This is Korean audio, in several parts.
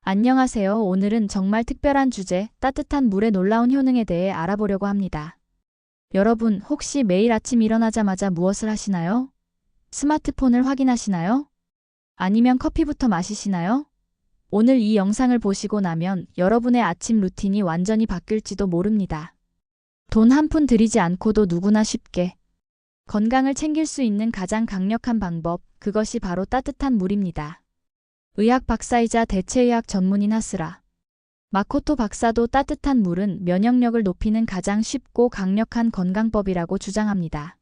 안녕하세요. 오늘은 정말 특별한 주제, 따뜻한 물의 놀라운 효능에 대해 알아보려고 합니다. 여러분, 혹시 매일 아침 일어나자마자 무엇을 하시나요? 스마트폰을 확인하시나요? 아니면 커피부터 마시시나요? 오늘 이 영상을 보시고 나면 여러분의 아침 루틴이 완전히 바뀔지도 모릅니다. 돈 한 푼 들이지 않고도 누구나 쉽게 건강을 챙길 수 있는 가장 강력한 방법, 그것이 바로 따뜻한 물입니다. 의학 박사이자 대체의학 전문인 하스라 마코토 박사도 따뜻한 물은 면역력을 높이는 가장 쉽고 강력한 건강법이라고 주장합니다.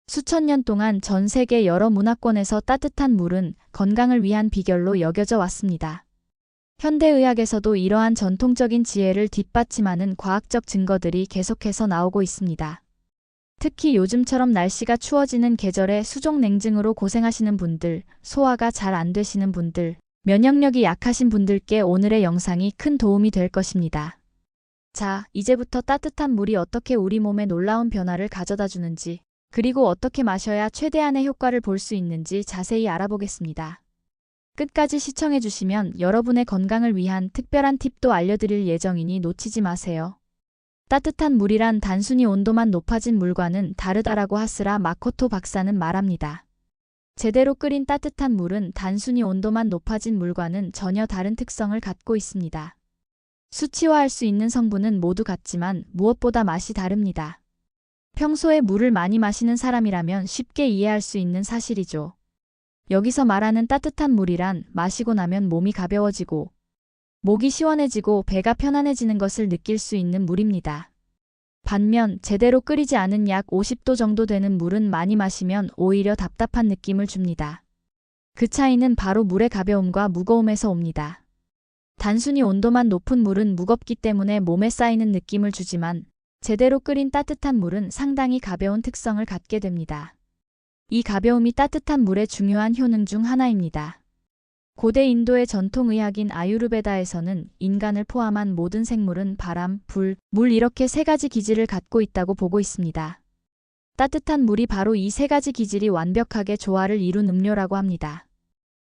수천 년 동안 전 세계 여러 문화권에서 따뜻한 물은 건강을 위한 비결로 여겨져 왔습니다. 현대의학에서도 이러한 전통적인 지혜를 뒷받침하는 과학적 증거들이 계속해서 나오고 있습니다. 특히 요즘처럼 날씨가 추워지는 계절에 수족 냉증으로 고생하시는 분들, 소화가 잘 안 되시는 분들, 면역력이 약하신 분들께 오늘의 영상이 큰 도움이 될 것입니다. 자, 이제부터 따뜻한 물이 어떻게 우리 몸에 놀라운 변화를 가져다 주는지, 그리고 어떻게 마셔야 최대한의 효과를 볼 수 있는지 자세히 알아보겠습니다. 끝까지 시청해 주시면 여러분의 건강을 위한 특별한 팁도 알려드릴 예정이니 놓치지 마세요. 따뜻한 물이란 단순히 온도만 높아진 물과는 다르다라고 하스라 마코토 박사는 말합니다. 제대로 끓인 따뜻한 물은 단순히 온도만 높아진 물과는 전혀 다른 특성을 갖고 있습니다. 수치화할 수 있는 성분은 모두 같지만 무엇보다 맛이 다릅니다. 평소에 물을 많이 마시는 사람이라면 쉽게 이해할 수 있는 사실이죠. 여기서 말하는 따뜻한 물이란 마시고 나면 몸이 가벼워지고 목이 시원해지고 배가 편안해지는 것을 느낄 수 있는 물입니다. 반면 제대로 끓이지 않은 약 50도 정도 되는 물은 많이 마시면 오히려 답답한 느낌을 줍니다. 그 차이는 바로 물의 가벼움과 무거움에서 옵니다. 단순히 온도만 높은 물은 무겁기 때문에 몸에 쌓이는 느낌을 주지만 제대로 끓인 따뜻한 물은 상당히 가벼운 특성을 갖게 됩니다. 이 가벼움이 따뜻한 물의 중요한 효능 중 하나입니다. 고대 인도의 전통의학인 아유르베다에서는 인간을 포함한 모든 생물은 바람, 불, 물 이렇게 세 가지 기질을 갖고 있다고 보고 있습니다. 따뜻한 물이 바로 이 세 가지 기질이 완벽하게 조화를 이룬 음료라고 합니다.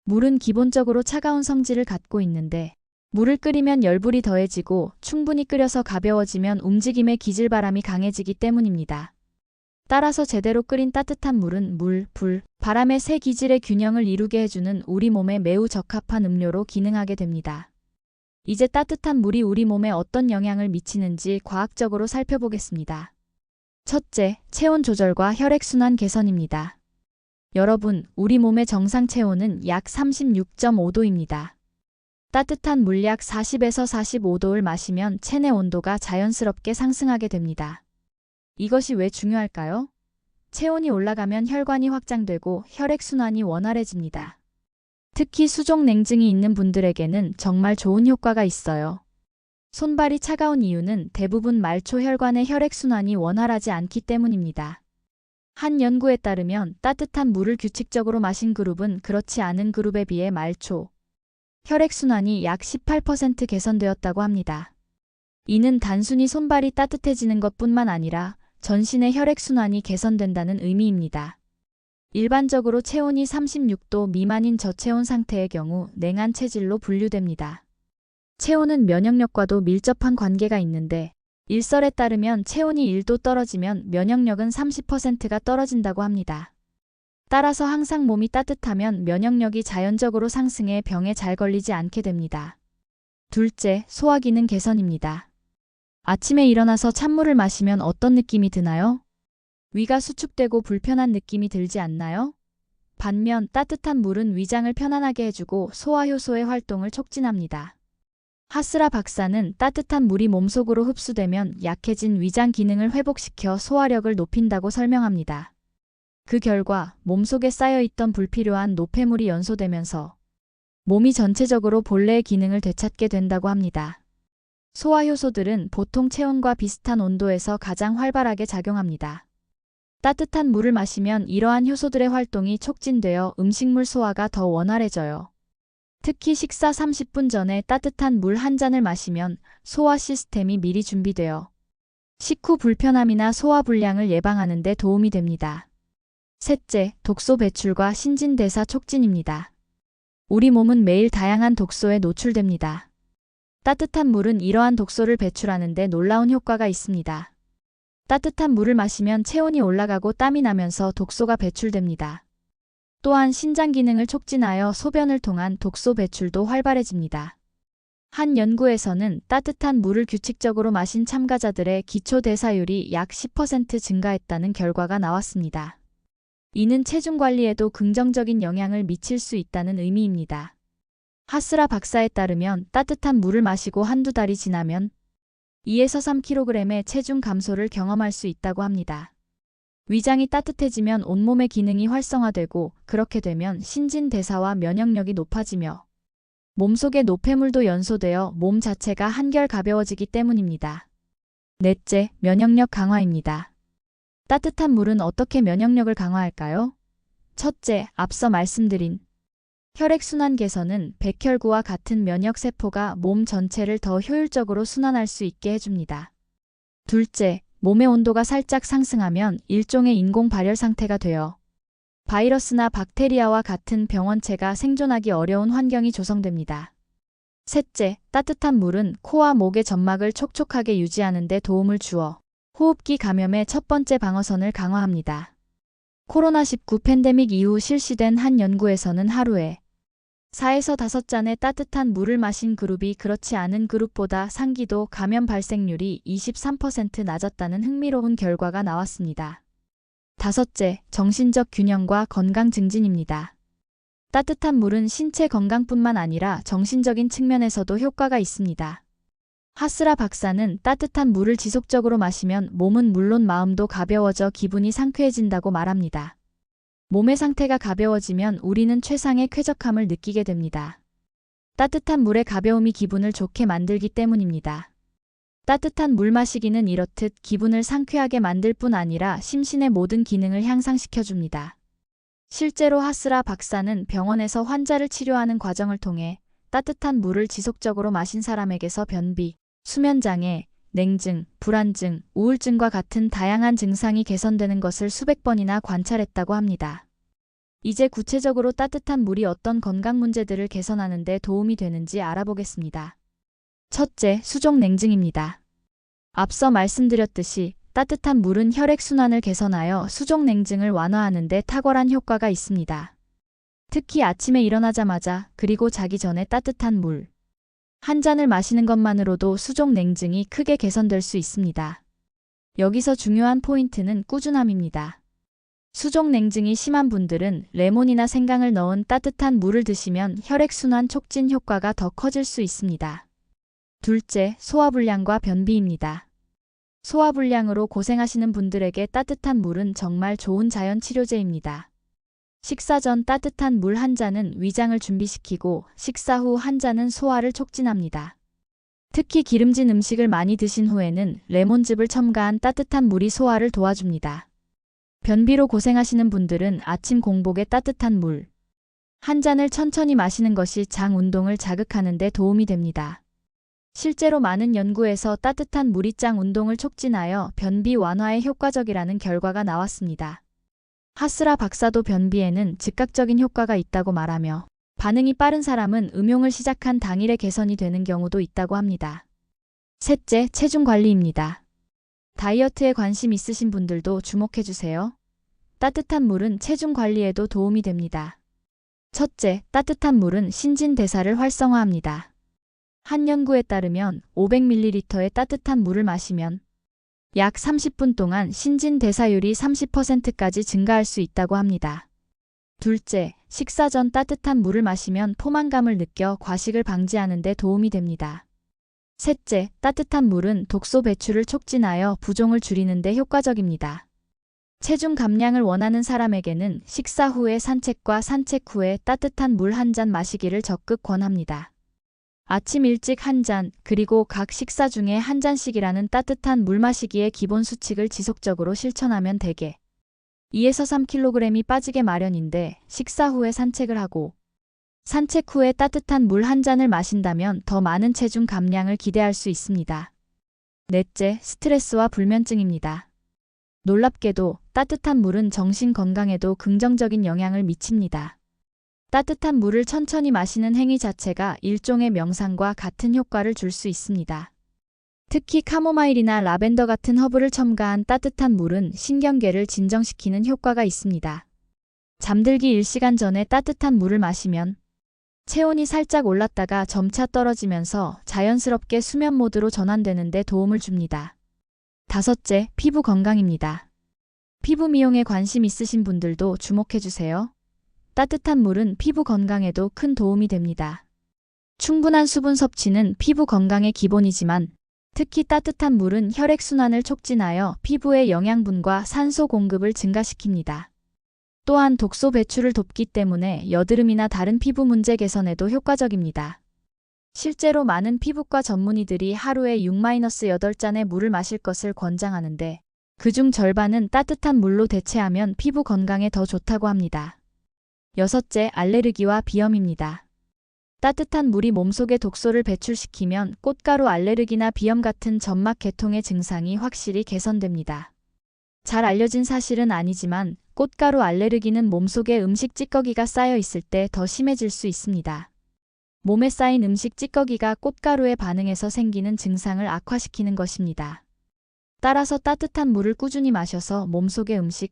물은 기본적으로 차가운 성질을 갖고 있는데 물을 끓이면 열불이 더해지고 충분히 끓여서 가벼워지면 움직임의 기질바람이 강해지기 때문입니다. 따라서 제대로 끓인 따뜻한 물은 물, 불, 바람의 세 기질의 균형을 이루게 해주는 우리 몸에 매우 적합한 음료로 기능하게 됩니다. 이제 따뜻한 물이 우리 몸에 어떤 영향을 미치는지 과학적으로 살펴보겠습니다. 첫째, 체온 조절과 혈액순환 개선입니다. 여러분, 우리 몸의 정상 체온은 약 36.5도입니다. 따뜻한 물 약 40에서 45도를 마시면 체내 온도가 자연스럽게 상승하게 됩니다. 이것이 왜 중요할까요? 체온이 올라가면 혈관이 확장되고 혈액순환이 원활해집니다. 특히 수족 냉증이 있는 분들에게는 정말 좋은 효과가 있어요. 손발이 차가운 이유는 대부분 말초 혈관의 혈액순환이 원활하지 않기 때문입니다. 한 연구에 따르면 따뜻한 물을 규칙적으로 마신 그룹은 그렇지 않은 그룹에 비해 말초 혈액순환이 약 18% 개선되었다고 합니다. 이는 단순히 손발이 따뜻해지는 것뿐만 아니라 전신의 혈액순환이 개선된다는 의미입니다. 일반적으로 체온이 36도 미만인 저체온 상태의 경우 냉한 체질로 분류됩니다. 체온은 면역력과도 밀접한 관계가 있는데 일설에 따르면 체온이 1도 떨어지면 면역력은 30%가 떨어진다고 합니다. 따라서 항상 몸이 따뜻하면 면역력이 자연적으로 상승해 병에 잘 걸리지 않게 됩니다. 둘째, 소화기능 개선입니다. 아침에 일어나서 찬물을 마시면 어떤 느낌이 드나요? 위가 수축되고 불편한 느낌이 들지 않나요? 반면 따뜻한 물은 위장을 편안하게 해주고 소화효소의 활동을 촉진합니다. 하스라 박사는 따뜻한 물이 몸속으로 흡수되면 약해진 위장 기능을 회복시켜 소화력을 높인다고 설명합니다. 그 결과 몸속에 쌓여있던 불필요한 노폐물이 연소되면서 몸이 전체적으로 본래의 기능을 되찾게 된다고 합니다. 소화효소들은 보통 체온과 비슷한 온도에서 가장 활발하게 작용합니다. 따뜻한 물을 마시면 이러한 효소들의 활동이 촉진되어 음식물 소화가 더 원활해져요. 특히 식사 30분 전에 따뜻한 물 한 잔을 마시면 소화 시스템이 미리 준비되어 식후 불편함이나 소화 불량을 예방하는 데 도움이 됩니다. 셋째, 독소 배출과 신진대사 촉진입니다. 우리 몸은 매일 다양한 독소에 노출됩니다. 따뜻한 물은 이러한 독소를 배출하는 데 놀라운 효과가 있습니다. 따뜻한 물을 마시면 체온이 올라가고 땀이 나면서 독소가 배출됩니다. 또한 신장 기능을 촉진하여 소변을 통한 독소 배출도 활발해집니다. 한 연구에서는 따뜻한 물을 규칙적으로 마신 참가자들의 기초 대사율이 약 10% 증가했다는 결과가 나왔습니다. 이는 체중 관리에도 긍정적인 영향을 미칠 수 있다는 의미입니다. 하스라 박사에 따르면 따뜻한 물을 마시고 한두 달이 지나면 2에서 3kg의 체중 감소를 경험할 수 있다고 합니다. 위장이 따뜻해지면 온몸의 기능이 활성화되고 그렇게 되면 신진대사와 면역력이 높아지며 몸속의 노폐물도 연소되어 몸 자체가 한결 가벼워지기 때문입니다. 넷째, 면역력 강화입니다. 따뜻한 물은 어떻게 면역력을 강화할까요? 첫째, 앞서 말씀드린 혈액순환 개선은 백혈구와 같은 면역세포가 몸 전체를 더 효율적으로 순환할 수 있게 해줍니다. 둘째, 몸의 온도가 살짝 상승하면 일종의 인공 발열 상태가 되어 바이러스나 박테리아와 같은 병원체가 생존하기 어려운 환경이 조성됩니다. 셋째, 따뜻한 물은 코와 목의 점막을 촉촉하게 유지하는 데 도움을 주어 호흡기 감염의 첫 번째 방어선을 강화합니다. 코로나19 팬데믹 이후 실시된 한 연구에서는 하루에 4에서 5잔의 따뜻한 물을 마신 그룹이 그렇지 않은 그룹보다 상기도 감염 발생률이 23% 낮았다는 흥미로운 결과가 나왔습니다. 다섯째, 정신적 균형과 건강 증진입니다. 따뜻한 물은 신체 건강뿐만 아니라 정신적인 측면에서도 효과가 있습니다. 하스라 박사는 따뜻한 물을 지속적으로 마시면 몸은 물론 마음도 가벼워져 기분이 상쾌해진다고 말합니다. 몸의 상태가 가벼워지면 우리는 최상의 쾌적함을 느끼게 됩니다. 따뜻한 물의 가벼움이 기분을 좋게 만들기 때문입니다. 따뜻한 물 마시기는 이렇듯 기분을 상쾌하게 만들 뿐 아니라 심신의 모든 기능을 향상시켜줍니다. 실제로 하스라 박사는 병원에서 환자를 치료하는 과정을 통해 따뜻한 물을 지속적으로 마신 사람에게서 변비, 수면장애, 냉증, 불안증, 우울증과 같은 다양한 증상이 개선되는 것을 수백 번이나 관찰했다고 합니다. 이제 구체적으로 따뜻한 물이 어떤 건강 문제들을 개선하는 데 도움이 되는지 알아보겠습니다. 첫째, 수족 냉증입니다. 앞서 말씀드렸듯이 따뜻한 물은 혈액순환을 개선하여 수족 냉증을 완화하는 데 탁월한 효과가 있습니다. 특히 아침에 일어나자마자 그리고 자기 전에 따뜻한 물 한 잔을 마시는 것만으로도 수족 냉증이 크게 개선될 수 있습니다. 여기서 중요한 포인트는 꾸준함입니다. 수족 냉증이 심한 분들은 레몬이나 생강을 넣은 따뜻한 물을 드시면 혈액순환 촉진 효과가 더 커질 수 있습니다. 둘째, 소화불량과 변비입니다. 소화불량으로 고생하시는 분들에게 따뜻한 물은 정말 좋은 자연 치료제입니다. 식사 전 따뜻한 물 한 잔은 위장을 준비시키고 식사 후 한 잔은 소화를 촉진합니다. 특히 기름진 음식을 많이 드신 후에는 레몬즙을 첨가한 따뜻한 물이 소화를 도와줍니다. 변비로 고생하시는 분들은 아침 공복에 따뜻한 물 한 잔을 천천히 마시는 것이 장 운동을 자극하는 데 도움이 됩니다. 실제로 많은 연구에서 따뜻한 물이 장 운동을 촉진하여 변비 완화에 효과적이라는 결과가 나왔습니다. 하스라 박사도 변비에는 즉각적인 효과가 있다고 말하며 반응이 빠른 사람은 음용을 시작한 당일에 개선이 되는 경우도 있다고 합니다. 셋째, 체중 관리입니다. 다이어트에 관심 있으신 분들도 주목해주세요. 따뜻한 물은 체중 관리에도 도움이 됩니다. 첫째, 따뜻한 물은 신진대사를 활성화합니다. 한 연구에 따르면 500ml의 따뜻한 물을 마시면 약 30분 동안 신진대사율이 30%까지 증가할 수 있다고 합니다. 둘째, 식사 전 따뜻한 물을 마시면 포만감을 느껴 과식을 방지하는 데 도움이 됩니다. 셋째, 따뜻한 물은 독소 배출을 촉진하여 부종을 줄이는 데 효과적입니다. 체중 감량을 원하는 사람에게는 식사 후에 산책과 산책 후에 따뜻한 물 한 잔 마시기를 적극 권합니다. 아침 일찍 한 잔, 그리고 각 식사 중에 한 잔씩이라는 따뜻한 물 마시기의 기본 수칙을 지속적으로 실천하면 대개 2에서 3kg이 빠지게 마련인데 식사 후에 산책을 하고 산책 후에 따뜻한 물 한 잔을 마신다면 더 많은 체중 감량을 기대할 수 있습니다. 넷째, 스트레스와 불면증입니다. 놀랍게도 따뜻한 물은 정신 건강에도 긍정적인 영향을 미칩니다. 따뜻한 물을 천천히 마시는 행위 자체가 일종의 명상과 같은 효과를 줄 수 있습니다. 특히 카모마일이나 라벤더 같은 허브를 첨가한 따뜻한 물은 신경계를 진정시키는 효과가 있습니다. 잠들기 1시간 전에 따뜻한 물을 마시면 체온이 살짝 올랐다가 점차 떨어지면서 자연스럽게 수면 모드로 전환되는 데 도움을 줍니다. 다섯째, 피부 건강입니다. 피부 미용에 관심 있으신 분들도 주목해주세요. 따뜻한 물은 피부 건강에도 큰 도움이 됩니다. 충분한 수분 섭취는 피부 건강의 기본이지만 특히 따뜻한 물은 혈액순환을 촉진하여 피부의 영양분과 산소 공급을 증가시킵니다. 또한 독소 배출을 돕기 때문에 여드름이나 다른 피부 문제 개선에도 효과적입니다. 실제로 많은 피부과 전문의들이 하루에 6-8잔의 물을 마실 것을 권장하는데 그중 절반은 따뜻한 물로 대체하면 피부 건강에 더 좋다고 합니다. 여섯째, 알레르기와 비염입니다. 따뜻한 물이 몸속에 독소를 배출시키면 꽃가루 알레르기나 비염 같은 점막 계통의 증상이 확실히 개선됩니다. 잘 알려진 사실은 아니지만 꽃가루 알레르기는 몸속에 음식 찌꺼기가 쌓여 있을 때 더 심해질 수 있습니다. 몸에 쌓인 음식 찌꺼기가 꽃가루에 반응해서 생기는 증상을 악화시키는 것입니다. 따라서 따뜻한 물을 꾸준히 마셔서 몸속의 음식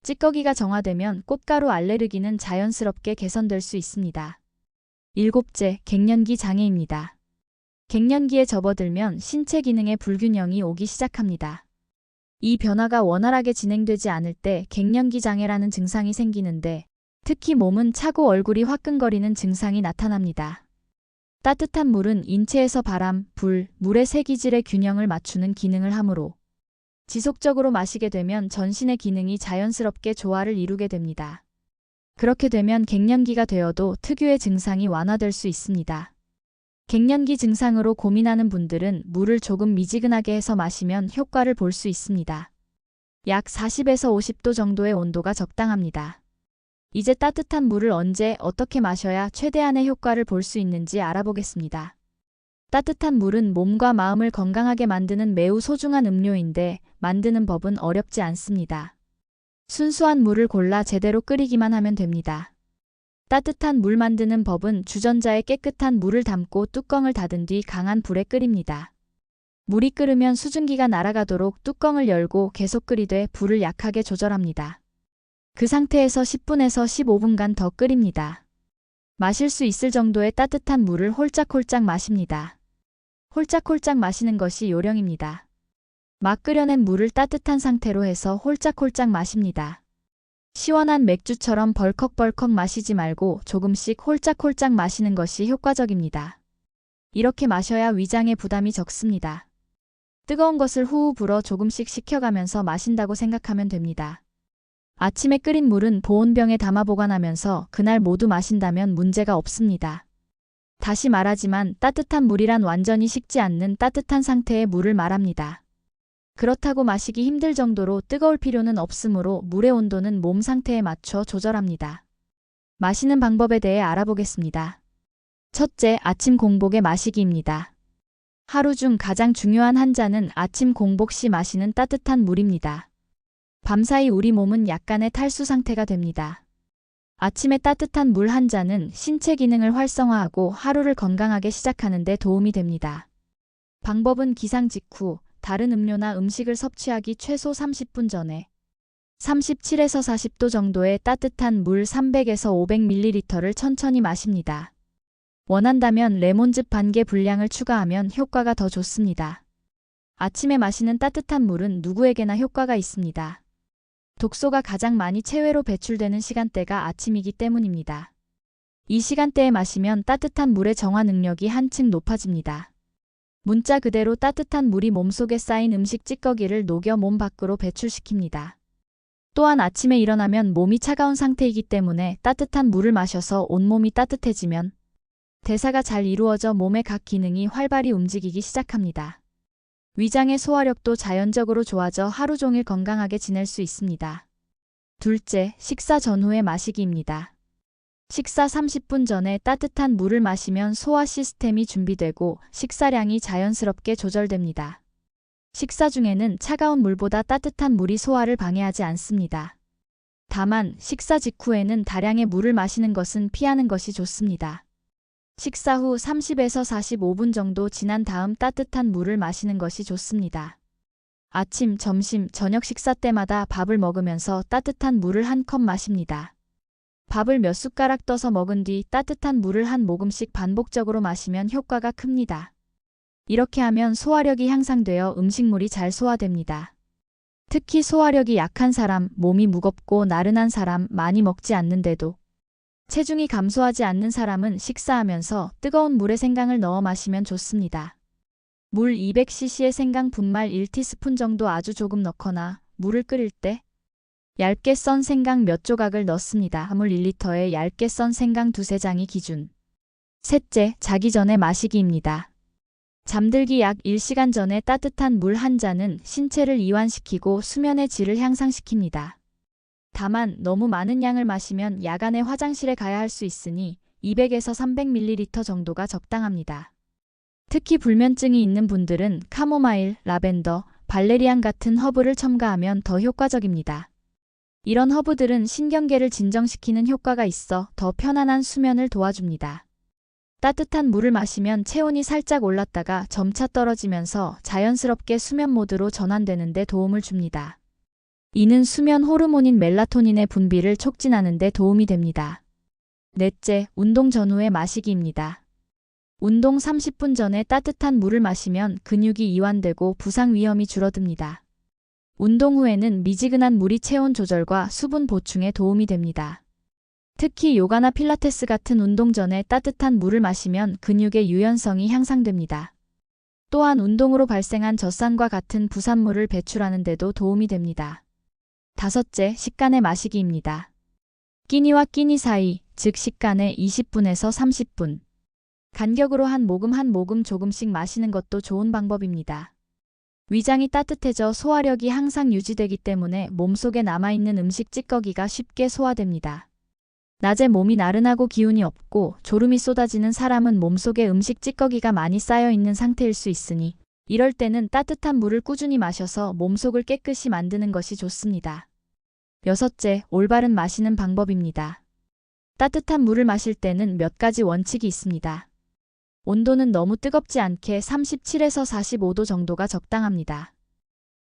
찌꺼기가 정화되면 꽃가루 알레르기는 자연스럽게 개선될 수 있습니다. 일곱째, 갱년기 장애입니다. 갱년기에 접어들면 신체 기능에 불균형이 오기 시작합니다. 이 변화가 원활하게 진행되지 않을 때 갱년기 장애라는 증상이 생기는데 특히 몸은 차고 얼굴이 화끈거리는 증상이 나타납니다. 따뜻한 물은 인체에서 바람, 불, 물의 세 기질의 균형을 맞추는 기능을 하므로 지속적으로 마시게 되면 전신의 기능이 자연스럽게 조화를 이루게 됩니다. 그렇게 되면 갱년기가 되어도 특유의 증상이 완화될 수 있습니다. 갱년기 증상으로 고민하는 분들은 물을 조금 미지근하게 해서 마시면 효과를 볼 수 있습니다. 약 40에서 50도 정도의 온도가 적당합니다. 이제 따뜻한 물을 언제 어떻게 마셔야 최대한의 효과를 볼 수 있는지 알아보겠습니다. 따뜻한 물은 몸과 마음을 건강하게 만드는 매우 소중한 음료인데 만드는 법은 어렵지 않습니다. 순수한 물을 골라 제대로 끓이기만 하면 됩니다. 따뜻한 물 만드는 법은 주전자에 깨끗한 물을 담고 뚜껑을 닫은 뒤 강한 불에 끓입니다. 물이 끓으면 수증기가 날아가도록 뚜껑을 열고 계속 끓이되 불을 약하게 조절합니다. 그 상태에서 10분에서 15분간 더 끓입니다. 마실 수 있을 정도의 따뜻한 물을 홀짝홀짝 마십니다. 홀짝홀짝 마시는 것이 요령입니다. 막 끓여낸 물을 따뜻한 상태로 해서 홀짝홀짝 마십니다. 시원한 맥주처럼 벌컥벌컥 마시지 말고 조금씩 홀짝홀짝 마시는 것이 효과적입니다. 이렇게 마셔야 위장에 부담이 적습니다. 뜨거운 것을 후후 불어 조금씩 식혀가면서 마신다고 생각하면 됩니다. 아침에 끓인 물은 보온병에 담아 보관하면서 그날 모두 마신다면 문제가 없습니다. 다시 말하지만 따뜻한 물이란 완전히 식지 않는 따뜻한 상태의 물을 말합니다. 그렇다고 마시기 힘들 정도로 뜨거울 필요는 없으므로 물의 온도는 몸 상태에 맞춰 조절합니다. 마시는 방법에 대해 알아보겠습니다. 첫째, 아침 공복에 마시기입니다. 하루 중 가장 중요한 한 잔은 아침 공복 시 마시는 따뜻한 물입니다. 밤사이 우리 몸은 약간의 탈수 상태가 됩니다. 아침에 따뜻한 물 한 잔은 신체 기능을 활성화하고 하루를 건강하게 시작하는 데 도움이 됩니다. 방법은 기상 직후 다른 음료나 음식을 섭취하기 최소 30분 전에 37에서 40도 정도의 따뜻한 물 300에서 500ml를 천천히 마십니다. 원한다면 레몬즙 반 개 분량을 추가하면 효과가 더 좋습니다. 아침에 마시는 따뜻한 물은 누구에게나 효과가 있습니다. 독소가 가장 많이 체외로 배출되는 시간대가 아침이기 때문입니다. 이 시간대에 마시면 따뜻한 물의 정화 능력이 한층 높아집니다. 문자 그대로 따뜻한 물이 몸속에 쌓인 음식 찌꺼기를 녹여 몸 밖으로 배출시킵니다. 또한 아침에 일어나면 몸이 차가운 상태이기 때문에 따뜻한 물을 마셔서 온몸이 따뜻해지면 대사가 잘 이루어져 몸의 각 기능이 활발히 움직이기 시작합니다. 위장의 소화력도 자연적으로 좋아져 하루 종일 건강하게 지낼 수 있습니다. 둘째, 식사 전후에 마시기입니다. 식사 30분 전에 따뜻한 물을 마시면 소화 시스템이 준비되고 식사량이 자연스럽게 조절됩니다. 식사 중에는 차가운 물보다 따뜻한 물이 소화를 방해하지 않습니다. 다만 식사 직후에는 다량의 물을 마시는 것은 피하는 것이 좋습니다. 식사 후 30에서 45분 정도 지난 다음 따뜻한 물을 마시는 것이 좋습니다. 아침, 점심, 저녁 식사 때마다 밥을 먹으면서 따뜻한 물을 한 컵 마십니다. 밥을 몇 숟가락 떠서 먹은 뒤 따뜻한 물을 한 모금씩 반복적으로 마시면 효과가 큽니다. 이렇게 하면 소화력이 향상되어 음식물이 잘 소화됩니다. 특히 소화력이 약한 사람, 몸이 무겁고 나른한 사람, 많이 먹지 않는데도 체중이 감소하지 않는 사람은 식사하면서 뜨거운 물에 생강을 넣어 마시면 좋습니다. 물 200cc에 생강 분말 1티스푼 정도 아주 조금 넣거나 물을 끓일 때 얇게 썬 생강 몇 조각을 넣습니다. 물 1리터에 얇게 썬 생강 2-3장이 기준. 셋째, 자기 전에 마시기입니다. 잠들기 약 1시간 전에 따뜻한 물 한 잔은 신체를 이완시키고 수면의 질을 향상시킵니다. 다만 너무 많은 양을 마시면 야간에 화장실에 가야 할 수 있으니 200에서 300ml 정도가 적당합니다. 특히 불면증이 있는 분들은 카모마일, 라벤더, 발레리안 같은 허브를 첨가하면 더 효과적입니다. 이런 허브들은 신경계를 진정시키는 효과가 있어 더 편안한 수면을 도와줍니다. 따뜻한 물을 마시면 체온이 살짝 올랐다가 점차 떨어지면서 자연스럽게 수면 모드로 전환되는 데 도움을 줍니다. 이는 수면 호르몬인 멜라토닌의 분비를 촉진하는 데 도움이 됩니다. 넷째, 운동 전후에 마시기입니다. 운동 30분 전에 따뜻한 물을 마시면 근육이 이완되고 부상 위험이 줄어듭니다. 운동 후에는 미지근한 물이 체온 조절과 수분 보충에 도움이 됩니다. 특히 요가나 필라테스 같은 운동 전에 따뜻한 물을 마시면 근육의 유연성이 향상됩니다. 또한 운동으로 발생한 젖산과 같은 부산물을 배출하는 데도 도움이 됩니다. 다섯째, 식간에 마시기입니다. 끼니와 끼니 사이, 즉 식간에 20분에서 30분. 간격으로 한 모금 조금씩 마시는 것도 좋은 방법입니다. 위장이 따뜻해져 소화력이 항상 유지되기 때문에 몸속에 남아있는 음식 찌꺼기가 쉽게 소화됩니다. 낮에 몸이 나른하고 기운이 없고 졸음이 쏟아지는 사람은 몸속에 음식 찌꺼기가 많이 쌓여있는 상태일 수 있으니 이럴 때는 따뜻한 물을 꾸준히 마셔서 몸속을 깨끗이 만드는 것이 좋습니다. 여섯째, 올바른 마시는 방법입니다. 따뜻한 물을 마실 때는 몇 가지 원칙이 있습니다. 온도는 너무 뜨겁지 않게 37에서 45도 정도가 적당합니다.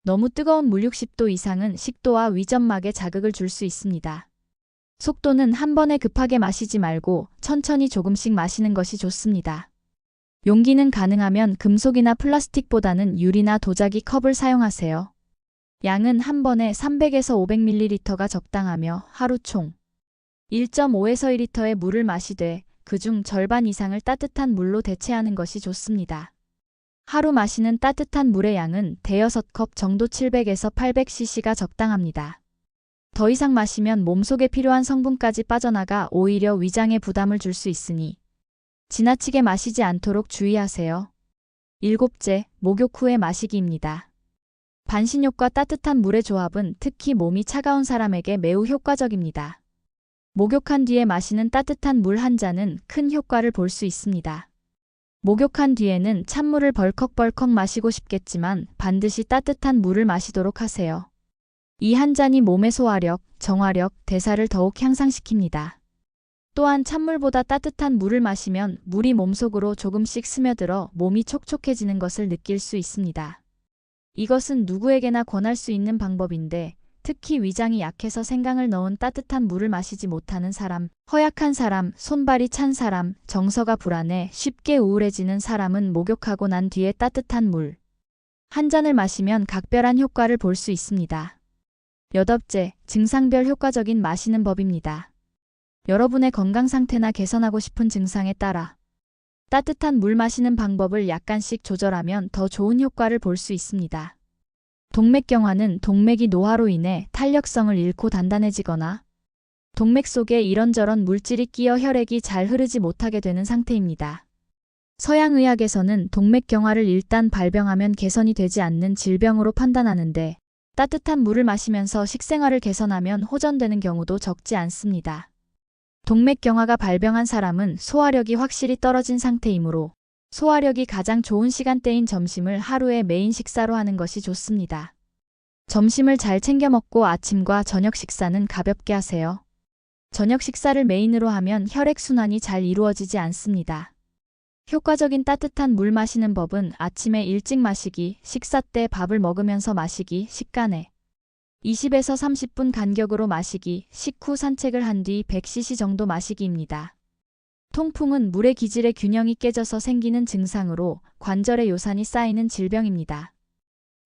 너무 뜨거운 물 60도 이상은 식도와 위점막에 자극을 줄 수 있습니다. 속도는 한 번에 급하게 마시지 말고 천천히 조금씩 마시는 것이 좋습니다. 용기는 가능하면 금속이나 플라스틱보다는 유리나 도자기 컵을 사용하세요. 양은 한 번에 300에서 500ml가 적당하며 하루 총 1.5에서 2리터의 물을 마시되 그중 절반 이상을 따뜻한 물로 대체하는 것이 좋습니다. 하루 마시는 따뜻한 물의 양은 대여섯 컵 정도 700에서 800cc가 적당합니다. 더 이상 마시면 몸속에 필요한 성분까지 빠져나가 오히려 위장에 부담을 줄 수 있으니 지나치게 마시지 않도록 주의하세요. 일곱째, 목욕 후에 마시기입니다. 반신욕과 따뜻한 물의 조합은 특히 몸이 차가운 사람에게 매우 효과적입니다. 목욕한 뒤에 마시는 따뜻한 물 한 잔은 큰 효과를 볼 수 있습니다. 목욕한 뒤에는 찬물을 벌컥벌컥 마시고 싶겠지만 반드시 따뜻한 물을 마시도록 하세요. 이 한 잔이 몸의 소화력, 정화력, 대사를 더욱 향상시킵니다. 또한 찬물보다 따뜻한 물을 마시면 물이 몸속으로 조금씩 스며들어 몸이 촉촉해지는 것을 느낄 수 있습니다. 이것은 누구에게나 권할 수 있는 방법인데 특히 위장이 약해서 생강을 넣은 따뜻한 물을 마시지 못하는 사람, 허약한 사람, 손발이 찬 사람, 정서가 불안해 쉽게 우울해지는 사람은 목욕하고 난 뒤에 따뜻한 물 한 잔을 마시면 각별한 효과를 볼 수 있습니다. 여덟째, 증상별 효과적인 마시는 법입니다. 여러분의 건강 상태나 개선하고 싶은 증상에 따라 따뜻한 물 마시는 방법을 약간씩 조절하면 더 좋은 효과를 볼 수 있습니다. 동맥경화는 동맥이 노화로 인해 탄력성을 잃고 단단해지거나 동맥 속에 이런저런 물질이 끼어 혈액이 잘 흐르지 못하게 되는 상태입니다. 서양의학에서는 동맥경화를 일단 발병하면 개선이 되지 않는 질병으로 판단하는데 따뜻한 물을 마시면서 식생활을 개선하면 호전되는 경우도 적지 않습니다. 동맥경화가 발병한 사람은 소화력이 확실히 떨어진 상태이므로 소화력이 가장 좋은 시간대인 점심을 하루의 메인 식사로 하는 것이 좋습니다. 점심을 잘 챙겨 먹고 아침과 저녁 식사는 가볍게 하세요. 저녁 식사를 메인으로 하면 혈액순환이 잘 이루어지지 않습니다. 효과적인 따뜻한 물 마시는 법은 아침에 일찍 마시기, 식사 때 밥을 먹으면서 마시기, 식간에 20에서 30분 간격으로 마시기, 식후 산책을 한 뒤 100cc 정도 마시기입니다. 통풍은 물의 기질의 균형이 깨져서 생기는 증상으로 관절에 요산이 쌓이는 질병입니다.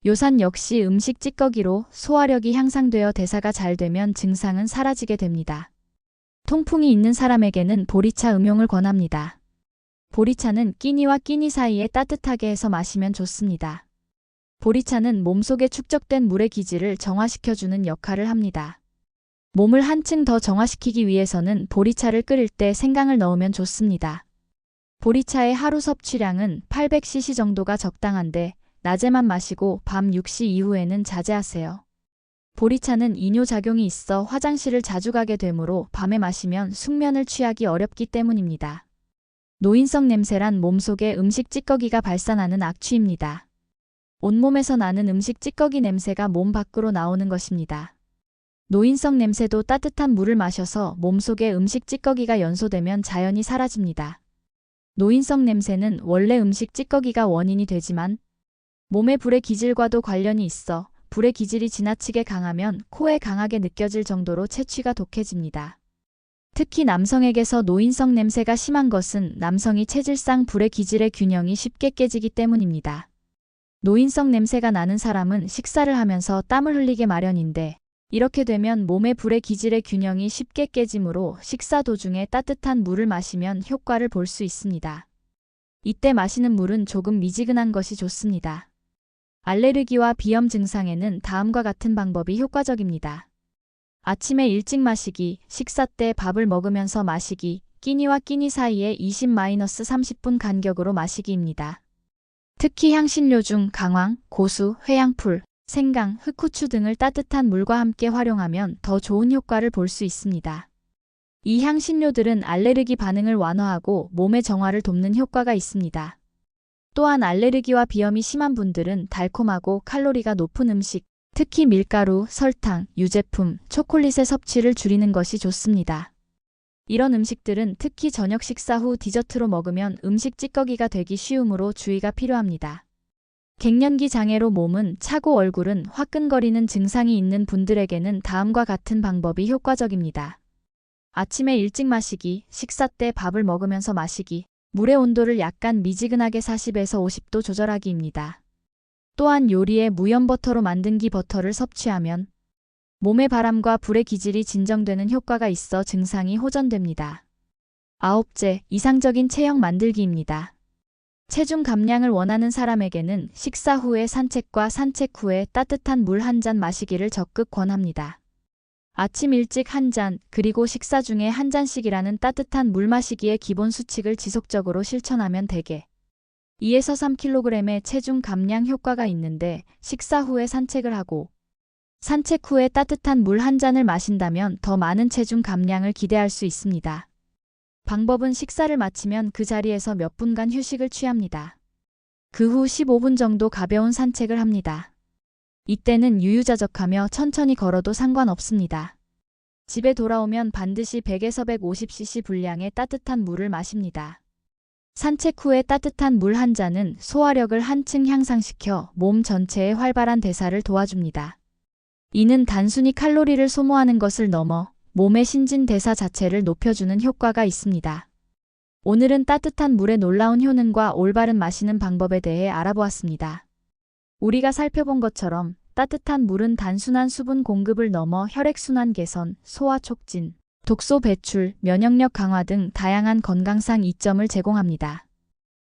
요산 역시 음식 찌꺼기로 소화력이 향상되어 대사가 잘 되면 증상은 사라지게 됩니다. 통풍이 있는 사람에게는 보리차 음용을 권합니다. 보리차는 끼니와 끼니 사이에 따뜻하게 해서 마시면 좋습니다. 보리차는 몸속에 축적된 물의 기질을 정화시켜주는 역할을 합니다. 몸을 한층 더 정화시키기 위해서는 보리차를 끓일 때 생강을 넣으면 좋습니다. 보리차의 하루 섭취량은 800cc 정도가 적당한데 낮에만 마시고 밤 6시 이후에는 자제하세요. 보리차는 이뇨작용이 있어 화장실을 자주 가게 되므로 밤에 마시면 숙면을 취하기 어렵기 때문입니다. 노인성 냄새란 몸속에 음식 찌꺼기가 발산하는 악취입니다. 온몸에서 나는 음식 찌꺼기 냄새가 몸 밖으로 나오는 것입니다. 노인성 냄새도 따뜻한 물을 마셔서 몸속에 음식 찌꺼기가 연소되면 자연히 사라집니다. 노인성 냄새는 원래 음식 찌꺼기가 원인이 되지만 몸의 불의 기질과도 관련이 있어 불의 기질이 지나치게 강하면 코에 강하게 느껴질 정도로 채취가 독해집니다. 특히 남성에게서 노인성 냄새가 심한 것은 남성이 체질상 불의 기질의 균형이 쉽게 깨지기 때문입니다. 노인성 냄새가 나는 사람은 식사를 하면서 땀을 흘리게 마련인데 이렇게 되면 몸의 불의 기질의 균형이 쉽게 깨지므로 식사 도중에 따뜻한 물을 마시면 효과를 볼 수 있습니다. 이때 마시는 물은 조금 미지근한 것이 좋습니다. 알레르기와 비염 증상에는 다음과 같은 방법이 효과적입니다. 아침에 일찍 마시기, 식사 때 밥을 먹으면서 마시기, 끼니와 끼니 사이에 20-30분 간격으로 마시기입니다. 특히 향신료 중 강황, 고수, 회양풀, 생강, 흑후추 등을 따뜻한 물과 함께 활용하면 더 좋은 효과를 볼 수 있습니다. 이 향신료들은 알레르기 반응을 완화하고 몸의 정화를 돕는 효과가 있습니다. 또한 알레르기와 비염이 심한 분들은 달콤하고 칼로리가 높은 음식, 특히 밀가루, 설탕, 유제품, 초콜릿의 섭취를 줄이는 것이 좋습니다. 이런 음식들은 특히 저녁 식사 후 디저트로 먹으면 음식 찌꺼기가 되기 쉬우므로 주의가 필요합니다. 갱년기 장애로 몸은 차고 얼굴은 화끈거리는 증상이 있는 분들에게는 다음과 같은 방법이 효과적입니다. 아침에 일찍 마시기, 식사 때 밥을 먹으면서 마시기, 물의 온도를 약간 미지근하게 40에서 50도 조절하기입니다. 또한 요리에 무염버터로 만든 기버터를 섭취하면 몸의 바람과 불의 기질이 진정되는 효과가 있어 증상이 호전됩니다. 9째, 이상적인 체형 만들기입니다. 체중 감량을 원하는 사람에게는 식사 후에 산책과 산책 후에 따뜻한 물 한 잔 마시기를 적극 권합니다. 아침 일찍 한 잔, 그리고 식사 중에 한 잔씩이라는 따뜻한 물 마시기의 기본 수칙을 지속적으로 실천하면 대개 2에서 3kg의 체중 감량 효과가 있는데 식사 후에 산책을 하고 산책 후에 따뜻한 물 한 잔을 마신다면 더 많은 체중 감량을 기대할 수 있습니다. 방법은 식사를 마치면 그 자리에서 몇 분간 휴식을 취합니다. 그 후 15분 정도 가벼운 산책을 합니다. 이때는 유유자적하며 천천히 걸어도 상관없습니다. 집에 돌아오면 반드시 100에서 150cc 분량의 따뜻한 물을 마십니다. 산책 후에 따뜻한 물 한 잔은 소화력을 한층 향상시켜 몸 전체의 활발한 대사를 도와줍니다. 이는 단순히 칼로리를 소모하는 것을 넘어 몸의 신진대사 자체를 높여주는 효과가 있습니다. 오늘은 따뜻한 물의 놀라운 효능과 올바른 마시는 방법에 대해 알아보았습니다. 우리가 살펴본 것처럼 따뜻한 물은 단순한 수분 공급을 넘어 혈액순환 개선, 소화 촉진, 독소 배출, 면역력 강화 등 다양한 건강상 이점을 제공합니다.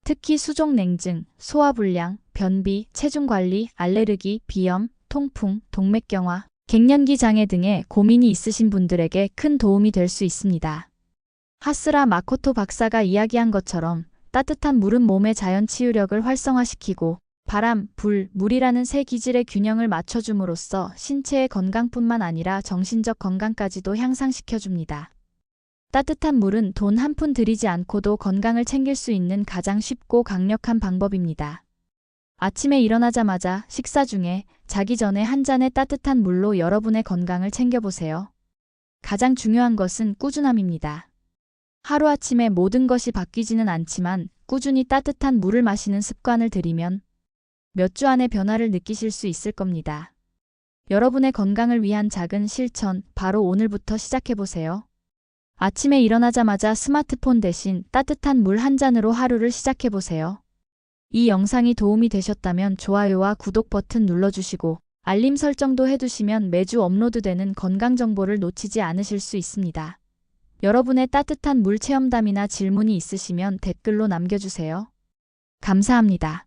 특히 수족냉증, 소화불량, 변비, 체중관리, 알레르기, 비염, 통풍, 동맥경화, 갱년기 장애 등의 고민이 있으신 분들에게 큰 도움이 될 수 있습니다. 하스라 마코토 박사가 이야기한 것처럼 따뜻한 물은 몸의 자연 치유력을 활성화시키고 바람, 불, 물이라는 세 기질의 균형을 맞춰줌으로써 신체의 건강뿐만 아니라 정신적 건강까지도 향상시켜줍니다. 따뜻한 물은 돈 한 푼 들이지 않고도 건강을 챙길 수 있는 가장 쉽고 강력한 방법입니다. 아침에 일어나자마자 식사 중에 자기 전에 한 잔의 따뜻한 물로 여러분의 건강을 챙겨보세요. 가장 중요한 것은 꾸준함입니다. 하루아침에 모든 것이 바뀌지는 않지만 꾸준히 따뜻한 물을 마시는 습관을 들이면 몇 주 안에 변화를 느끼실 수 있을 겁니다. 여러분의 건강을 위한 작은 실천, 바로 오늘부터 시작해보세요. 아침에 일어나자마자 스마트폰 대신 따뜻한 물 한 잔으로 하루를 시작해보세요. 이 영상이 도움이 되셨다면 좋아요와 구독 버튼 눌러주시고 알림 설정도 해두시면 매주 업로드되는 건강 정보를 놓치지 않으실 수 있습니다. 여러분의 따뜻한 물 체험담이나 질문이 있으시면 댓글로 남겨주세요. 감사합니다.